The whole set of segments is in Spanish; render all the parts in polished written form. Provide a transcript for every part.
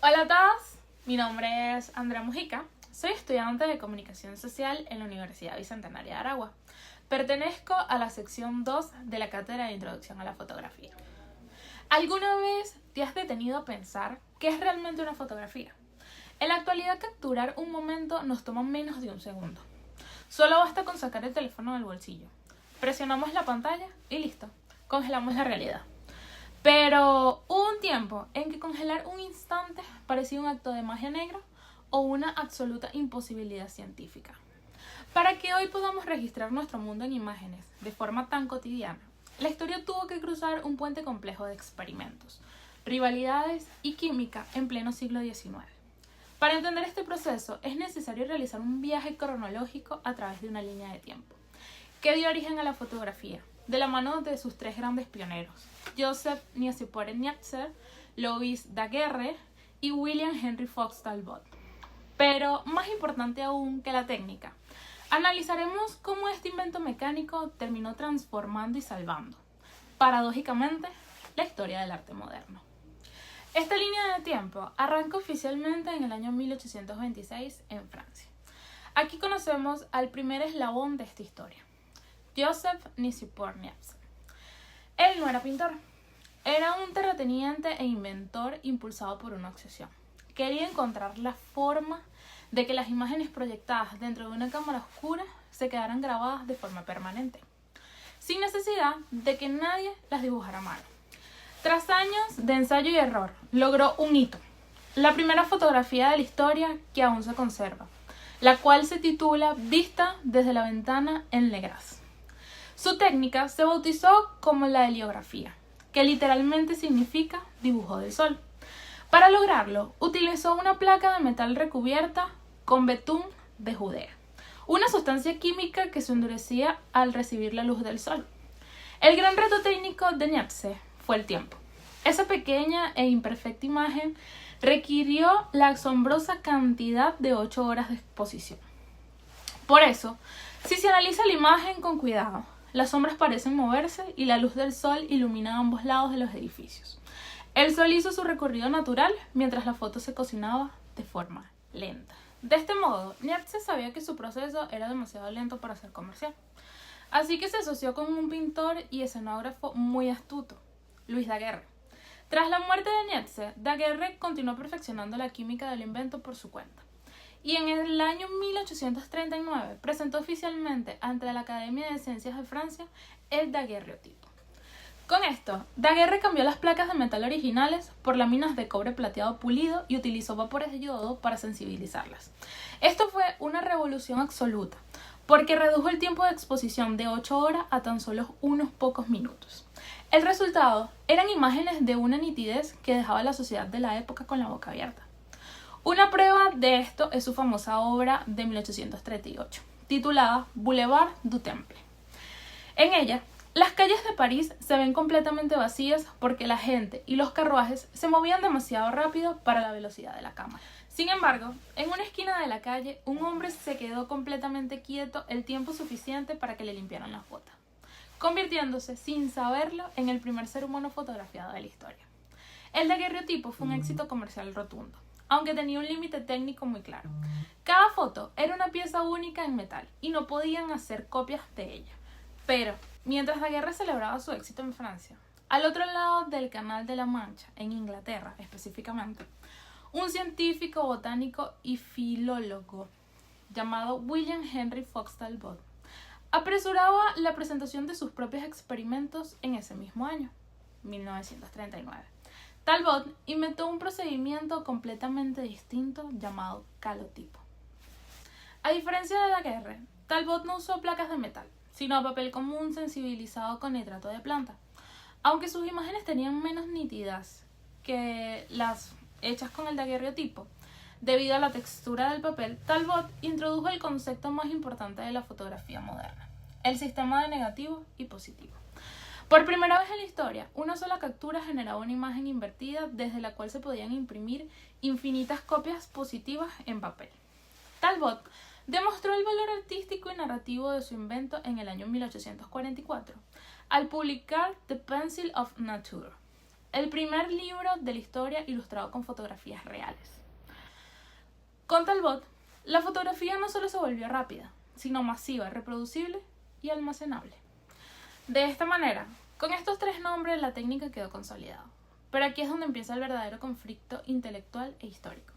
Hola a todos, mi nombre es Andrea Mujica, soy estudiante de Comunicación Social en la Universidad Bicentenaria de Aragua. Pertenezco a la sección 2 de la cátedra de Introducción a la Fotografía. ¿Alguna vez te has detenido a pensar qué es realmente una fotografía? En la actualidad, capturar un momento nos toma menos de un segundo. Solo basta con sacar el teléfono del bolsillo, presionamos la pantalla y listo, congelamos la realidad. Pero hubo un tiempo en que congelar un instante parecía un acto de magia negra o una absoluta imposibilidad científica. Para que hoy podamos registrar nuestro mundo en imágenes de forma tan cotidiana, la historia tuvo que cruzar un puente complejo de experimentos, rivalidades y química en pleno siglo XIX. Para entender este proceso es necesario realizar un viaje cronológico a través de una línea de tiempo, que dio origen a la fotografía, de la mano de sus tres grandes pioneros, Joseph Niepce, Louis Daguerre y William Henry Fox Talbot. Pero más importante aún que la técnica, analizaremos cómo este invento mecánico terminó transformando y salvando, paradójicamente, la historia del arte moderno. Esta línea de tiempo arranca oficialmente en el año 1826 en Francia. Aquí conocemos al primer eslabón de esta historia, Joseph Niepce. Él no era pintor, era un terrateniente e inventor impulsado por una obsesión. Quería encontrar la forma de que las imágenes proyectadas dentro de una cámara oscura se quedaran grabadas de forma permanente, sin necesidad de que nadie las dibujara a mano. Tras años de ensayo y error, logró un hito, la primera fotografía de la historia que aún se conserva, la cual se titula Vista desde la ventana en Legras. Su técnica se bautizó como la heliografía, que literalmente significa dibujo del sol. Para lograrlo, utilizó una placa de metal recubierta con betún de Judea, una sustancia química que se endurecía al recibir la luz del sol. El gran reto técnico de Niepce fue el tiempo. Esa pequeña e imperfecta imagen requirió la asombrosa cantidad de 8 horas de exposición. Por eso, si se analiza la imagen con cuidado, las sombras parecen moverse y la luz del sol ilumina ambos lados de los edificios. El sol hizo su recorrido natural mientras la foto se cocinaba de forma lenta. De este modo, Niepce sabía que su proceso era demasiado lento para ser comercial. Así que se asoció con un pintor y escenógrafo muy astuto, Louis Daguerre. Tras la muerte de Niepce, Daguerre continuó perfeccionando la química del invento por su cuenta. Y en el año 1839 presentó oficialmente ante la Academia de Ciencias de Francia el daguerreotipo. Con esto, Daguerre cambió las placas de metal originales por láminas de cobre plateado pulido y utilizó vapores de yodo para sensibilizarlas. Esto fue una revolución absoluta, porque redujo el tiempo de exposición de 8 horas a tan solo unos pocos minutos. El resultado eran imágenes de una nitidez que dejaba a la sociedad de la época con la boca abierta. Una prueba de esto es su famosa obra de 1838, titulada Boulevard du Temple. En ella, las calles de París se ven completamente vacías porque la gente y los carruajes se movían demasiado rápido para la velocidad de la cámara. Sin embargo, en una esquina de la calle, un hombre se quedó completamente quieto el tiempo suficiente para que le limpiaran las botas, convirtiéndose, sin saberlo, en el primer ser humano fotografiado de la historia. El daguerreotipo fue un éxito comercial rotundo, aunque tenía un límite técnico muy claro. Cada foto era una pieza única en metal y no podían hacer copias de ella. Pero, mientras Daguerre celebraba su éxito en Francia, al otro lado del Canal de la Mancha, en Inglaterra específicamente, un científico, botánico y filólogo llamado William Henry Fox Talbot apresuraba la presentación de sus propios experimentos en ese mismo año, 1939. Talbot inventó un procedimiento completamente distinto llamado calotipo. A diferencia de Daguerre, Talbot no usó placas de metal, sino papel común sensibilizado con nitrato de planta. Aunque sus imágenes tenían menos nitidez que las hechas con el daguerreotipo, debido a la textura del papel, Talbot introdujo el concepto más importante de la fotografía moderna, el sistema de negativo y positivo. Por primera vez en la historia, una sola captura generaba una imagen invertida desde la cual se podían imprimir infinitas copias positivas en papel. Talbot demostró el valor artístico y narrativo de su invento en el año 1844, al publicar The Pencil of Nature, el primer libro de la historia ilustrado con fotografías reales. Con Talbot, la fotografía no solo se volvió rápida, sino masiva, reproducible y almacenable. De esta manera, con estos tres nombres la técnica quedó consolidada. Pero aquí es donde empieza el verdadero conflicto intelectual e histórico.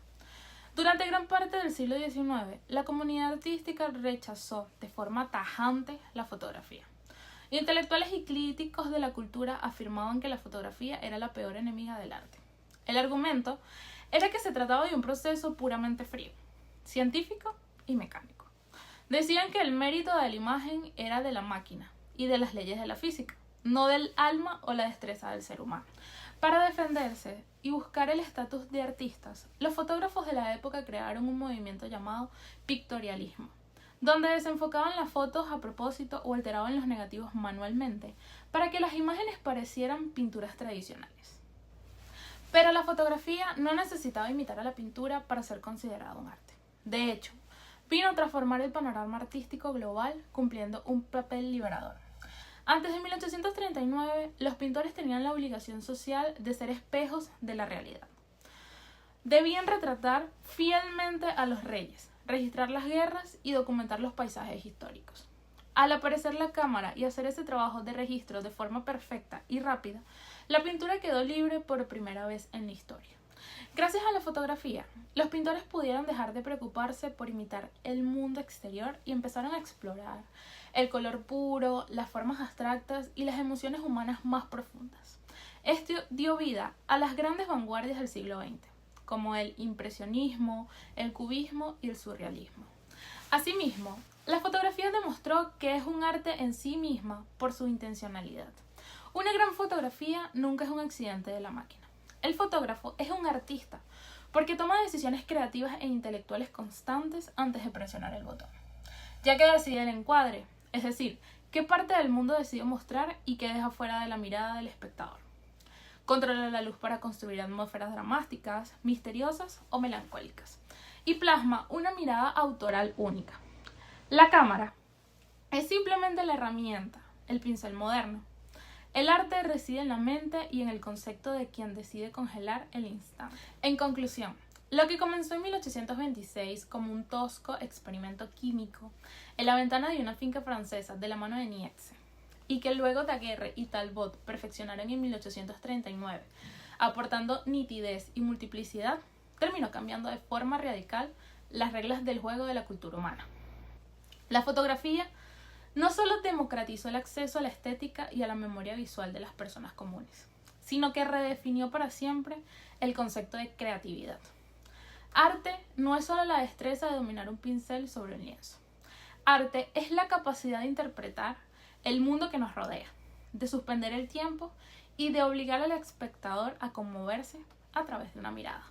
Durante gran parte del siglo XIX, la comunidad artística rechazó de forma tajante la fotografía. Intelectuales y críticos de la cultura afirmaban que la fotografía era la peor enemiga del arte. El argumento era que se trataba de un proceso puramente frío, científico y mecánico. Decían que el mérito de la imagen era de la máquina y de las leyes de la física, no del alma o la destreza del ser humano. Para defenderse y buscar el estatus de artistas, los fotógrafos de la época crearon un movimiento llamado pictorialismo, donde desenfocaban las fotos a propósito o alteraban los negativos manualmente para que las imágenes parecieran pinturas tradicionales. Pero la fotografía no necesitaba imitar a la pintura para ser considerada un arte. De hecho, vino a transformar el panorama artístico global cumpliendo un papel liberador. Antes de 1839, los pintores tenían la obligación social de ser espejos de la realidad. Debían retratar fielmente a los reyes, registrar las guerras y documentar los paisajes históricos. Al aparecer la cámara y hacer ese trabajo de registro de forma perfecta y rápida, la pintura quedó libre por primera vez en la historia. Gracias a la fotografía, los pintores pudieron dejar de preocuparse por imitar el mundo exterior y empezaron a explorar el color puro, las formas abstractas y las emociones humanas más profundas. Esto dio vida a las grandes vanguardias del siglo XX, como el impresionismo, el cubismo y el surrealismo. Asimismo, la fotografía demostró que es un arte en sí misma por su intencionalidad. Una gran fotografía nunca es un accidente de la máquina. El fotógrafo es un artista porque toma decisiones creativas e intelectuales constantes antes de presionar el botón, ya que decide el encuadre, es decir, qué parte del mundo decide mostrar y qué deja fuera de la mirada del espectador. Controla la luz para construir atmósferas dramáticas, misteriosas o melancólicas, y plasma una mirada autoral única. La cámara es simplemente la herramienta, el pincel moderno. El arte reside en la mente y en el concepto de quien decide congelar el instante. En conclusión, lo que comenzó en 1826 como un tosco experimento químico en la ventana de una finca francesa de la mano de Niepce, y que luego Daguerre y Talbot perfeccionaron en 1839, aportando nitidez y multiplicidad, terminó cambiando de forma radical las reglas del juego de la cultura humana. La fotografía no solo democratizó el acceso a la estética y a la memoria visual de las personas comunes, sino que redefinió para siempre el concepto de creatividad. Arte no es solo la destreza de dominar un pincel sobre un lienzo. Arte es la capacidad de interpretar el mundo que nos rodea, de suspender el tiempo y de obligar al espectador a conmoverse a través de una mirada.